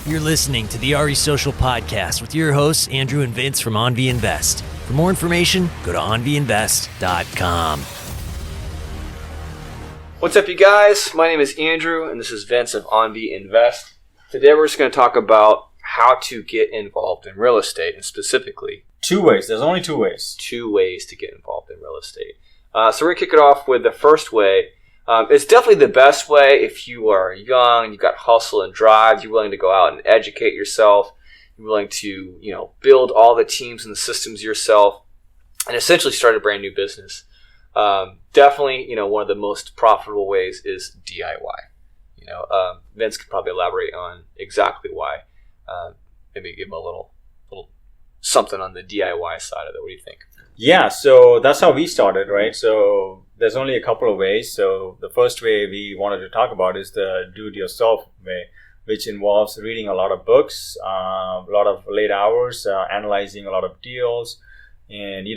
You're listening to the RE Social Podcast with your hosts, Andrew and Vince from OnV Invest. For more information, go to onvinvest.com. What's up, you guys? My name is Andrew, and this is Vince of OnV Invest. Today, we're just going to talk about how to get involved in real estate, and specifically... 2 ways. There's only 2 ways. 2 ways to get involved in real estate. So we're going to kick it off with the first way. It's definitely the best way if you are young, you've got hustle and drive, you're willing to go out and educate yourself, you're willing to, build all the teams and the systems yourself, and essentially start a brand new business. Definitely, one of the most profitable ways is DIY. Vince could probably elaborate on exactly why. Maybe give him a little something on the DIY side of it. What do you think? Yeah, so that's how we started, right? So there's only a couple of ways. So the first way we wanted to talk about is the do-it-yourself way, which involves reading a lot of books, a lot of late hours, analyzing a lot of deals. And,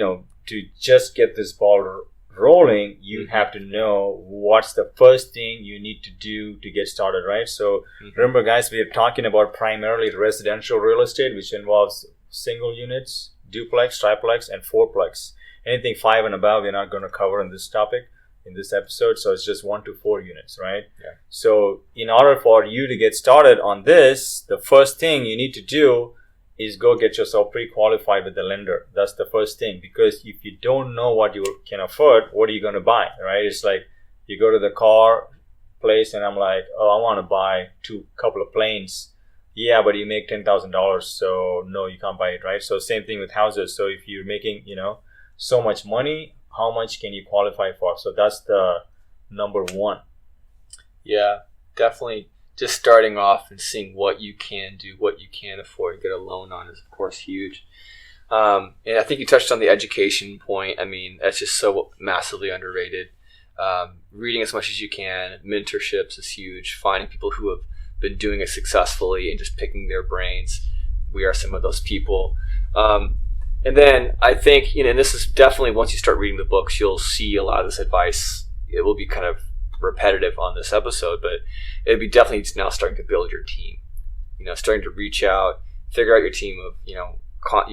to just get this ball rolling, you have to know what's the first thing you need to do to get started, right? So remember, guys, we are talking about primarily residential real estate, which involves single units, duplex, triplex, and fourplex. Anything 5 and above, we're not going to cover in this topic, in this episode. So it's just 1 to 4 units, right? Yeah. So in order for you to get started on this, the first thing you need to do is go get yourself pre-qualified with the lender. That's the first thing. Because if you don't know what you can afford, what are you going to buy, right? It's like you go to the car place and I'm like, oh, I want to buy couple of planes. Yeah, but you make $10,000, so no, you can't buy it, right? So same thing with houses. So if you're making, so much money, how much can you qualify for? So that's the number 1. Yeah, definitely. Just starting off and seeing what you can do, what you can afford, get a loan on is, of course, huge. And I think you touched on the education point. I mean, that's just so massively underrated. Reading as much as you can, mentorships is huge. Finding people who have been doing it successfully and just picking their brains. We are some of those people. And then I think, and this is definitely, once you start reading the books, you'll see a lot of this advice. It will be kind of repetitive on this episode, but it'd be definitely now starting to build your team. Starting to reach out, figure out your team of, you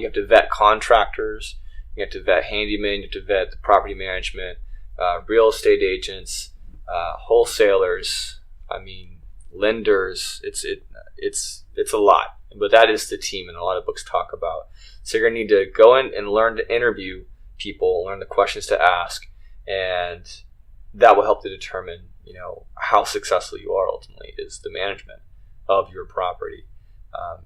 have to vet contractors, you have to vet handymen, you have to vet the property management, real estate agents, wholesalers, lenders. It's a lot, but that is the team, and a lot of books talk about. So you're gonna need to go in and learn to interview people, learn the questions to ask, and that will help to determine, how successful you are ultimately is the management of your property.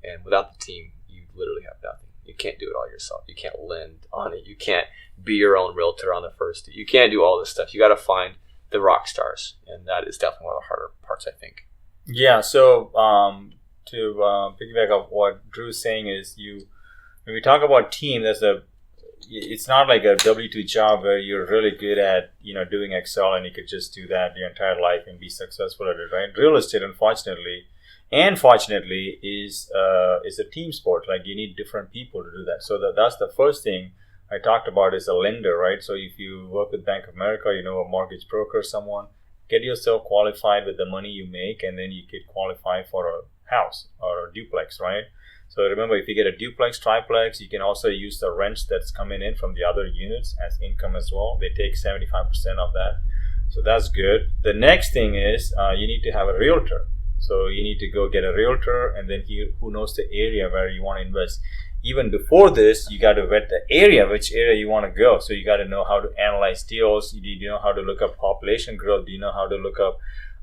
And without the team, you literally have nothing. You can't do it all yourself. You can't lend on it. You can't be your own realtor on the first. You can't do all this stuff. You got to find the rock stars, and that is definitely one of the harder parts, I think. Yeah, so to piggyback off what Drew's saying is when we talk about team, it's not like a W-2 job where you're really good at, doing Excel and you could just do that your entire life and be successful at it, right? Real estate, unfortunately, and fortunately, is a team sport. Like you need different people to do that. So that's the first thing I talked about is a lender, right? So if you work with Bank of America, a mortgage broker, someone, get yourself qualified with the money you make, and then you could qualify for a house or a duplex, right? So remember, if you get a duplex, triplex, you can also use the rents that's coming in from the other units as income as well. They take 75% of that. So that's good. The next thing is you need to have a realtor. So you need to go get a realtor, and then who knows the area where you want to invest. Even before this, you got to vet the area, which area you want to go. So you got to know how to analyze deals. Do you know how to look up population growth? Do you know how to look up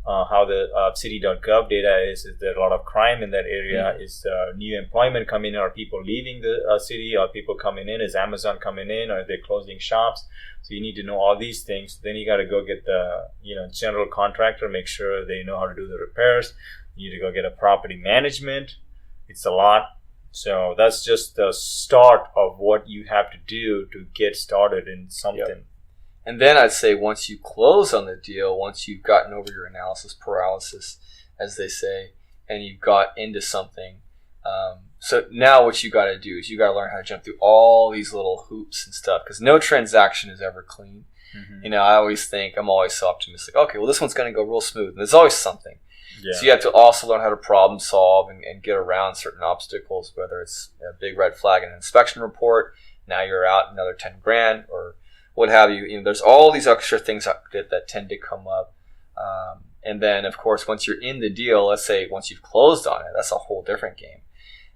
how the city.gov data is? Is there a lot of crime in that area? Is new employment coming in? Are people leaving the city? Are people coming in? Is Amazon coming in? Are they closing shops? So you need to know all these things. Then you got to go get the general contractor, make sure they know how to do the repairs. You need to go get a property management. It's a lot. So that's just the start of what you have to do to get started in something. Yep. And then I'd say once you close on the deal, once you've gotten over your analysis paralysis, as they say, and you've got into something, so now what you got to do is you got to learn how to jump through all these little hoops and stuff, because no transaction is ever clean. Mm-hmm. You know, I always think, I'm always so optimistic. Okay, well, this one's going to go real smooth. And there's always something. So you have to also learn how to problem solve and get around certain obstacles, whether it's a big red flag in an inspection report, now you're out another 10 grand or what have you. You know, there's all these extra things that tend to come up. And then, of course, once you're in the deal, let's say once you've closed on it, that's a whole different game.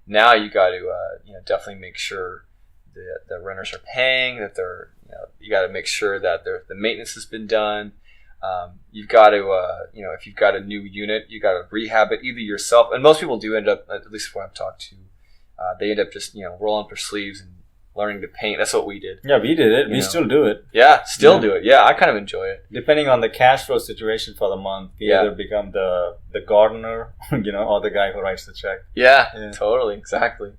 Now you got to, definitely make sure that the renters are paying, that they're, you got to make sure that the maintenance has been done. You've got to, if you've got a new unit, you got to rehab it either yourself. And most people do end up, at least when I've talked to, they end up just, rolling up their sleeves and learning to paint. That's what we did. Yeah, we did it. We still do it. Yeah, still do it. Yeah, I kind of enjoy it. Depending on the cash flow situation for the month, we either become the gardener, or the guy who writes the check. Yeah, totally, exactly.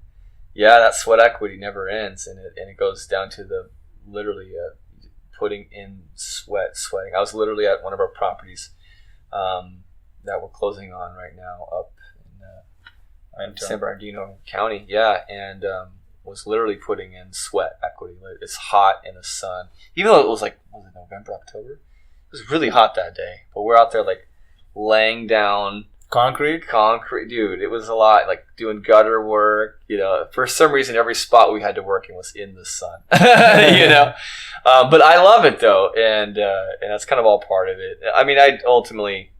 Yeah, that sweat equity never ends, and it goes down to the literally putting in sweating. I was literally at one of our properties that we're closing on right now up in San Bernardino County. Yeah, and was literally putting in sweat equity. It's hot in the sun. Even though it was November, October? It was really hot that day. But we're out there laying down concrete. Dude, it was a lot. Doing gutter work. For some reason, every spot we had to work in was in the sun. But I love it though, and that's kind of all part of it. I mean, ultimately,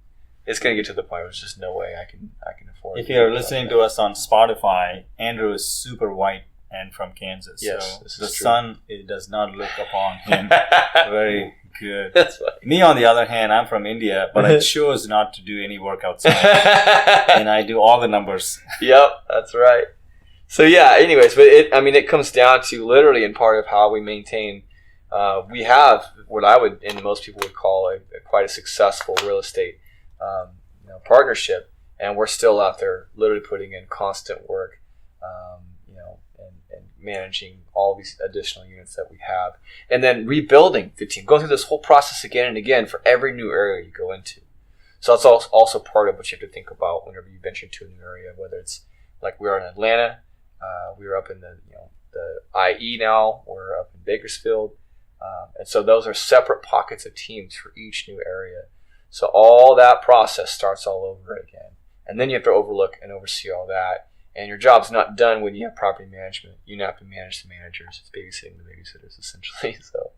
it's going to get to the point where there's just no way I can afford. If you're listening to us on Spotify, Andrew is super white and from Kansas. Yes, so the sun, it does not look upon him very good. That's funny. Me, on the other hand, I'm from India, but I chose not to do any work outside. And I do all the numbers. Yep, that's right. So yeah, anyways, but it comes down to literally in part of how we maintain, we have what I would, and most people would call quite a successful real estate partnership. And we're still out there literally putting in constant work, and managing all these additional units that we have. And then rebuilding the team, going through this whole process again and again for every new area you go into. So that's also part of what you have to think about whenever you venture into a new area, whether it's like we are in Atlanta, we were up in the IE now, we're up in Bakersfield. And so those are separate pockets of teams for each new area. So all that process starts all over again. And then you have to overlook and oversee all that. And your job's not done when you have property management. You now have to manage the managers. It's babysitting the babysitters, essentially. So,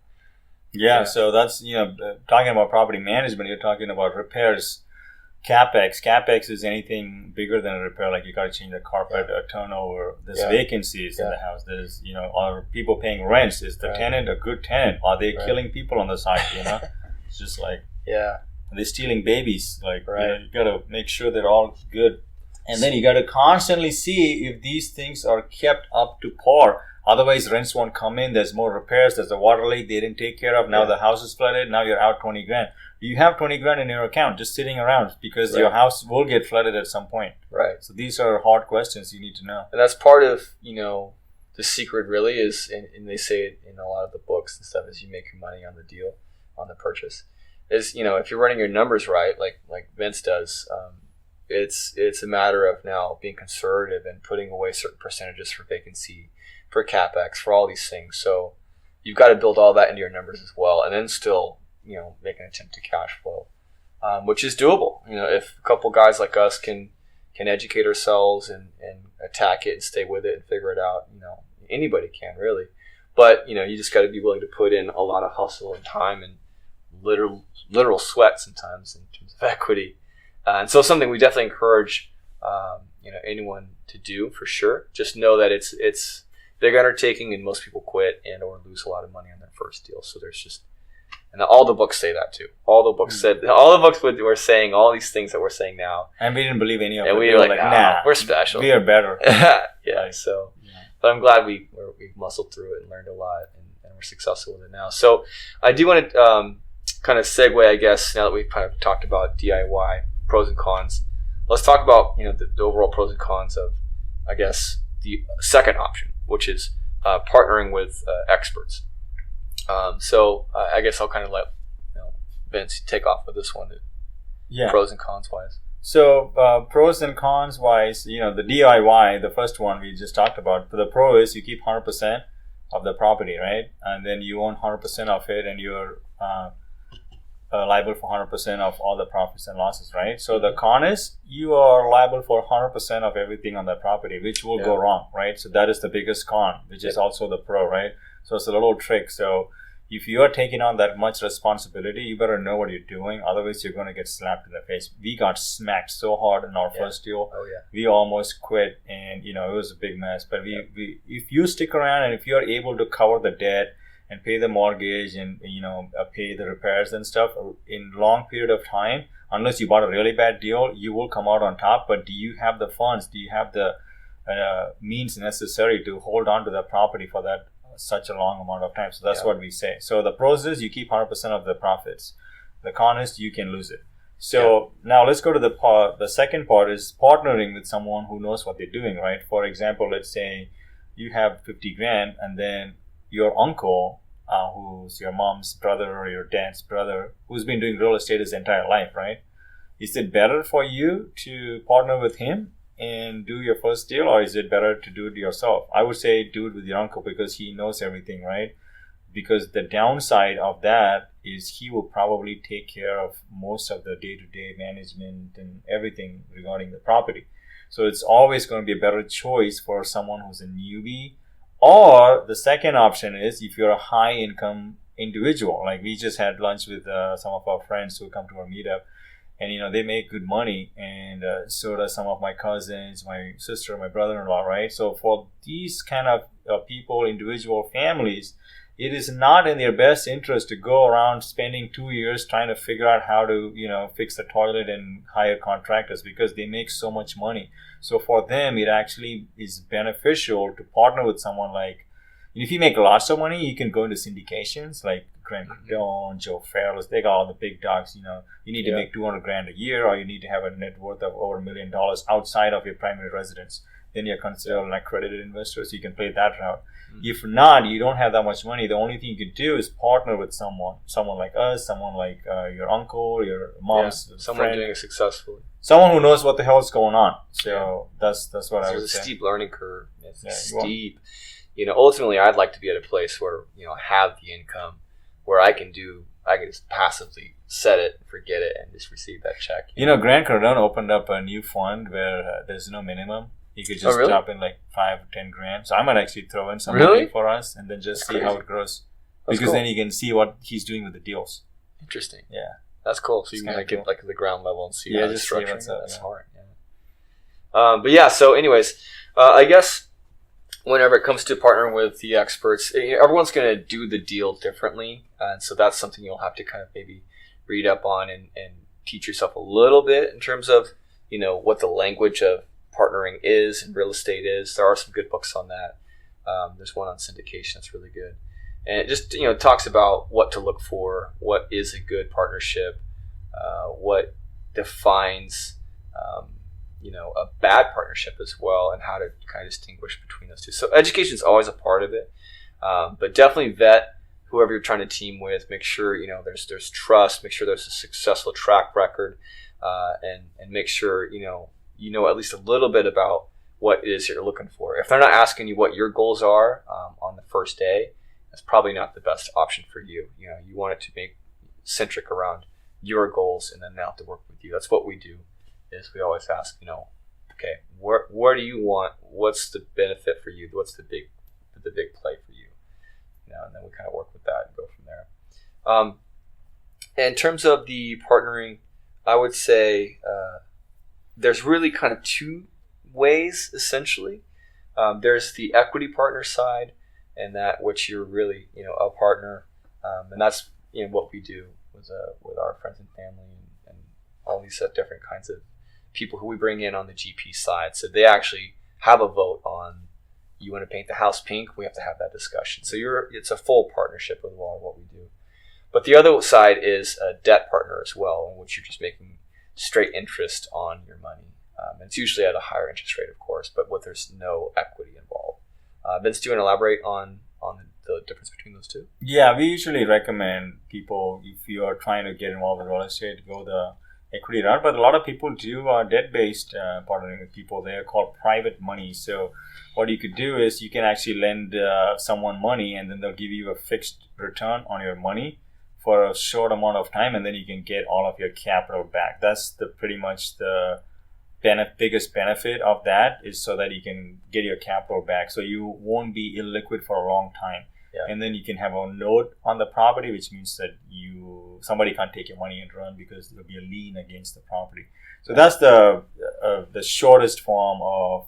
so that's, talking about property management, you're talking about repairs. CapEx. CapEx is anything bigger than a repair. Like you got to change the carpet, a turnover. There's vacancies in the house. There's, are people paying rents? Is the tenant a good tenant? Are they killing people on the side? It's just like, are they stealing babies? You got to make sure they're all good. And then you got to constantly see if these things are kept up to par. Otherwise, rents won't come in. There's more repairs. There's a water leak they didn't take care of. Now the house is flooded. Now you're out 20 grand. You have 20 grand in your account just sitting around because your house will get flooded at some point. Right. So these are hard questions you need to know. And that's part of, the secret really is, and they say it in a lot of the books and stuff, is you make your money on the deal, on the purchase. Is, if you're running your numbers right, like Vince does, it's a matter of now being conservative and putting away certain percentages for vacancy, for CapEx, for all these things. So you've got to build all that into your numbers as well, and then still, make an attempt to cash flow, which is doable. If a couple guys like us can educate ourselves and attack it and stay with it and figure it out, anybody can really. But, you just got to be willing to put in a lot of hustle and time and literal sweat sometimes in terms of equity. And so something we definitely encourage, anyone to do for sure. Just know that it's big undertaking, and most people quit and or lose a lot of money on their first deal. So there's just, and all the books say that too. All the books were saying all these things that we're saying now. And we didn't believe any of it. And we were like, nah, we're special. We are better. But I'm glad we've muscled through it and learned a lot, and we're successful with it now. So I do want to kind of segue, I guess, now that we've kind of talked about DIY pros and cons. Let's talk about the overall pros and cons of, I guess, the second option, which is partnering with experts. So I guess I'll kind of let Vince take off with this one. Pros and cons wise. So pros and cons wise, the DIY, the first one we just talked about. The pro is you keep 100% of the property, right? And then you own 100% of it, and you're liable for 100% of all the profits and losses, right? So the con is you are liable for 100% of everything on that property, which will go wrong, right? So that is the biggest con, which is also the pro, right? So it's a little trick. So if you are taking on that much responsibility, you better know what you're doing. Otherwise, you're going to get slapped in the face. We got smacked so hard in our first deal. Oh, yeah. We almost quit, and it was a big mess. But we if you stick around and if you are able to cover the debt and pay the mortgage and pay the repairs and stuff in long period of time, unless you bought a really bad deal, you will come out on top. But do you have the funds? Do you have the means necessary to hold on to that property for that such a long amount of time? So that's what we say. So the pros is you keep 100% of the profits. The con is you can lose it. So now let's go to the second part is partnering with someone who knows what they're doing, right? For example, let's say you have 50 grand and then your uncle, who's your mom's brother or your dad's brother, who's been doing real estate his entire life, right? Is it better for you to partner with him and do your first deal, or is it better to do it yourself? I would say do it with your uncle because he knows everything, right? Because the downside of that is he will probably take care of most of the day-to-day management and everything regarding the property. So it's always going to be a better choice for someone who's a newbie. Or the second option is if you're a high-income individual. Like we just had lunch with some of our friends who come to our meetup. And they make good money, and so does some of my cousins, my sister, my brother-in-law, right? So for these kind of people, individual families, it is not in their best interest to go around spending 2 years trying to figure out how to fix the toilet and hire contractors because they make so much money. So for them, it actually is beneficial to partner with someone like, if you make lots of money, you can go into syndications like Grant Cardone, Joe Farrell. They got all the big dogs. You need to make 200 grand a year, or you need to have a net worth of over $1 million outside of your primary residence. Then you're considered an accredited investor, so you can play that route. If not, you don't have that much money. The only thing you could do is partner with someone like us, someone like your uncle, your mom's someone friend, doing it successfully. Someone who knows what the hell is going on. So that's what I would say. There's a steep learning curve. It's steep. Ultimately, I'd like to be at a place where have the income, where I can just passively set it, forget it, and just receive that check. Grant Cardone opened up a new fund where there's no minimum. You could just drop in like 5 or 10 grand. So I might actually throw in some money for us and then just see how it grows. Because then you can see what he's doing with the deals. Interesting. Yeah. That's cool. So you can get like at the ground level and see how it's structuring. What's up, That's smart. Yeah. But yeah, so anyways, I guess whenever it comes to partnering with the experts, everyone's going to do the deal differently. And so that's something you'll have to kind of maybe read up on and teach yourself a little bit in terms of, what the language of partnering is and real estate is. There are some good books on that. There's one on syndication that's really good. And it just, talks about what to look for, what is a good partnership, what defines, a bad partnership as well, and how to kind of distinguish between those two. So education is always a part of it, but definitely vet whoever you're trying to team with. Make sure, there's trust, make sure there's a successful track record, and make sure, at least a little bit about what it is you're looking for. If they're not asking you what your goals are on the first day, that's probably not the best option for you. You want it to be centric around your goals, and then they'll have to work with you. That's what we do. Is we always ask, okay, where do you want? What's the benefit for you? What's the big play for you? And then we kind of work with that and go from there. In terms of the partnering, I would say there's really kind of two ways, essentially. There's the equity partner side, and that which you're really, a partner, and that's what we do with our friends and family and all these different kinds of people who we bring in on the GP side. So they actually have a vote on, you want to paint the house pink, we have to have that discussion. So it's a full partnership with a lot of what we do. But the other side is a debt partner as well, in which you're just making straight interest on your money. It's usually at a higher interest rate, of course, but there's no equity involved. Vince, do you want to elaborate on the difference between those two? Yeah, we usually recommend people, if you are trying to get involved in real estate, go the equity route. But a lot of people do debt-based partnering with people. They are called private money. So what you could do is you can actually lend someone money, and then they'll give you a fixed return on your money for a short amount of time, and then you can get all of your capital back. That's pretty much the biggest benefit of that, is so that you can get your capital back, so you won't be illiquid for a long time. Yeah. And then you can have a note on the property, which means that somebody can't take your money and run because there'll be a lien against the property. So that's the shortest form of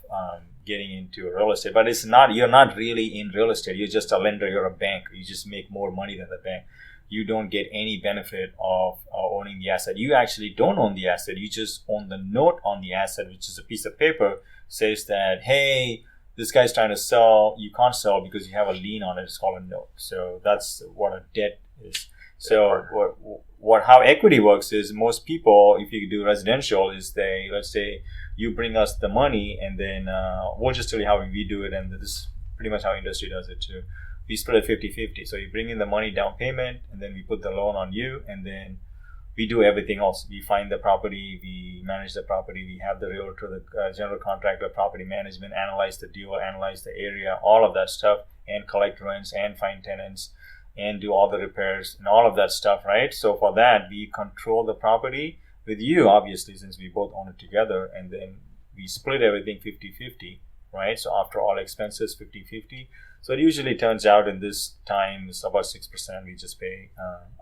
getting into real estate. But you're not really in real estate. You're just a lender. You're a bank. You just make more money than the bank. You don't get any benefit of owning the asset. You actually don't own the asset. You just own the note on the asset, which is a piece of paper, says that, hey, this guy's trying to sell. You can't sell because you have a lien on it. It's called a note. So that's what a debt is. So how equity works is, most people, if you do residential, is let's say you bring us the money, and then we'll just tell you how we do it, and this is pretty much how industry does it too. We split it 50-50. So you bring in the money down payment, and then we put the loan on you, and then we do everything else. We find the property, we manage the property, we have the realtor, the general contractor, property management, analyze the deal, analyze the area, all of that stuff, and collect rents and find tenants and do all the repairs and all of that stuff, right? So for that, we control the property with you, obviously, since we both own it together, and then we split everything 50-50, right? So after all expenses, 50-50. So it usually turns out in this time, it's about 6%. We just pay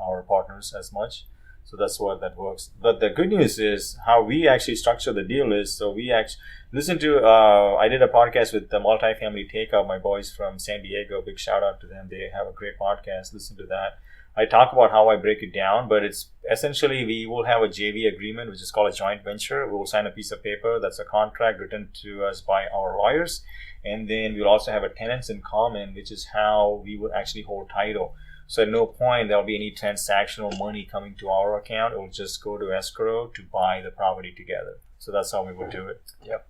our partners as much. So that's what that works. But the good news is how we actually structure the deal is, so we actually I did a podcast with the Multifamily Takeout, my boys from San Diego. Big shout out to them. They have a great podcast. Listen to that. I talk about how I break it down, but it's essentially, we will have a JV agreement, which is called a joint venture. We will sign a piece of paper. That's a contract written to us by our lawyers. And then we'll also have a tenants in common, which is how we would actually hold title. So at no point there'll be any transactional money coming to our account. It will just go to escrow to buy the property together. So that's how we would do it. Yep.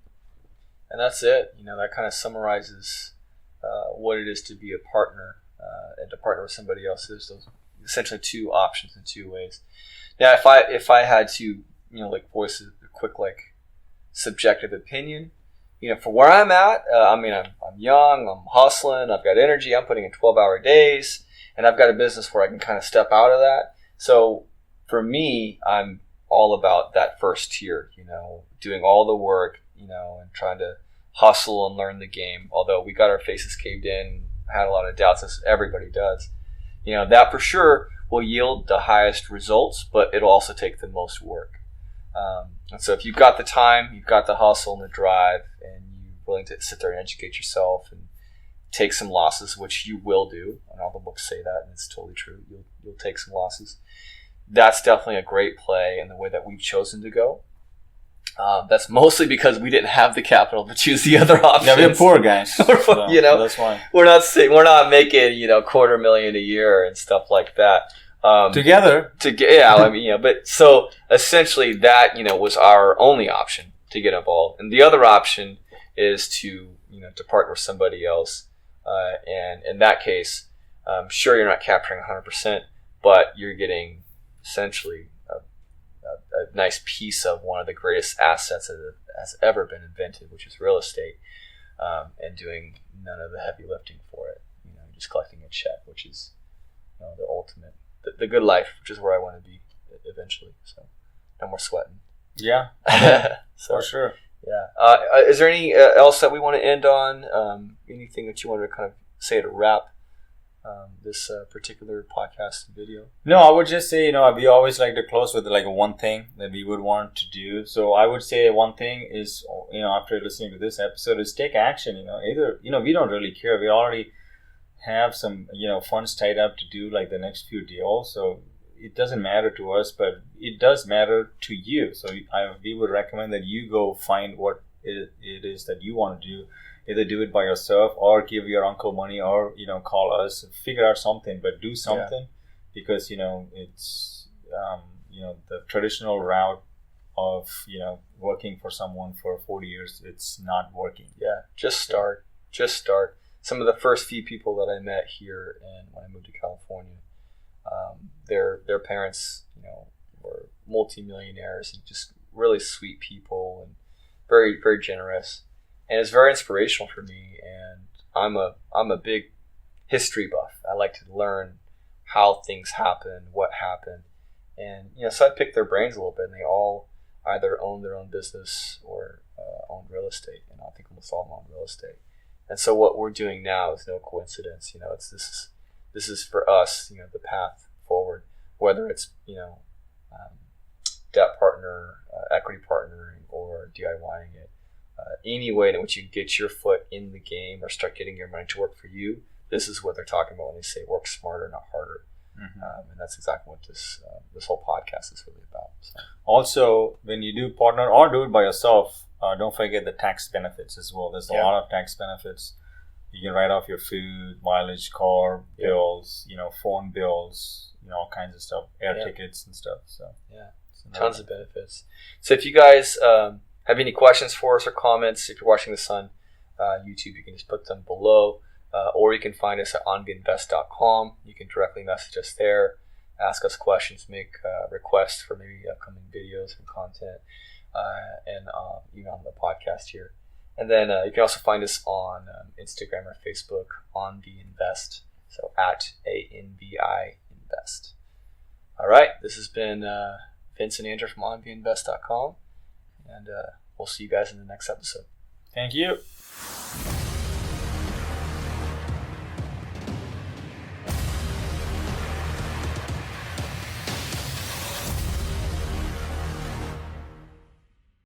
And that's it. That kind of summarizes what it is to be a partner and to partner with somebody else. There's those essentially two options in two ways. Now, if I had to, voice a quick, subjective opinion, for where I'm at, I'm young, I'm hustling, I've got energy, I'm putting in 12-hour days, and I've got a business where I can kind of step out of that. So for me, I'm all about that first tier, doing all the work, and trying to hustle and learn the game. Although we got our faces caved in, had a lot of doubts, as everybody does. That for sure will yield the highest results, but it'll also take the most work. And so if you've got the time, you've got the hustle and the drive, and you're willing to sit there and educate yourself and take some losses, which you will do, and all the books say that, and it's totally true. You'll take some losses. That's definitely a great play in the way that we've chosen to go. That's mostly because we didn't have the capital to choose the other options. Yeah, we're poor guys. So that's why we're not making $250,000 a year and stuff like that. Together. But so essentially that was our only option to get involved, and the other option is to partner with somebody else, and in that case, sure, you're not capturing 100%, but you're getting essentially a nice piece of one of the greatest assets that has ever been invented, which is real estate, and doing none of the heavy lifting for it. Just collecting a check, which is the ultimate, the good life, which is where I want to be eventually. So no more sweating. Yeah, for sure. Yeah. Is there any else that we want to end on? Anything that you want to kind of say to wrap this particular podcast video? No, I would just say, we always like to close with one thing that we would want to do. So I would say one thing is, after listening to this episode, is take action. Either, we don't really care. We already have some, funds tied up to do the next few deals. So it doesn't matter to us, but it does matter to you. So we would recommend that you go find what it is that you want to do. Either do it by yourself or give your uncle money or, call us, figure out something, but do something because, it's, the traditional route of, working for someone for 40 years, it's not working. Yeah. Just start. Some of the first few people that I met here and when I moved to California, their parents, were multimillionaires and just really sweet people and very, very generous. And it's very inspirational for me. And I'm a big history buff. I like to learn how things happen, what happened. And, so I picked their brains a little bit, and they all either own their own business or own real estate. And I think almost all of them own real estate. And so what we're doing now is no coincidence. This is for us, the path forward, whether it's, debt partner, equity partnering, or DIYing it. Any way in which you get your foot in the game or start getting your money to work for you, this is what they're talking about when they say work smarter, not harder. And that's exactly what this whole podcast is really about. So. Also, when you do partner or do it by yourself, don't forget the tax benefits as well. There's a lot of tax benefits. You can write off your food, mileage, car bills, phone bills, all kinds of stuff, air tickets and stuff. So tons of benefits. So if you guys have any questions for us or comments, if you're watching this on YouTube, you can just put them below. Or you can find us at onveinvest.com. You can directly message us there, ask us questions, make requests for maybe upcoming videos and content, and even on the podcast here. And then you can also find us on Instagram or Facebook, onveinvest, so at ANVI Invest. All right, this has been Vince and Andrew from onveinvest.com, and we'll see you guys in the next episode. Thank you.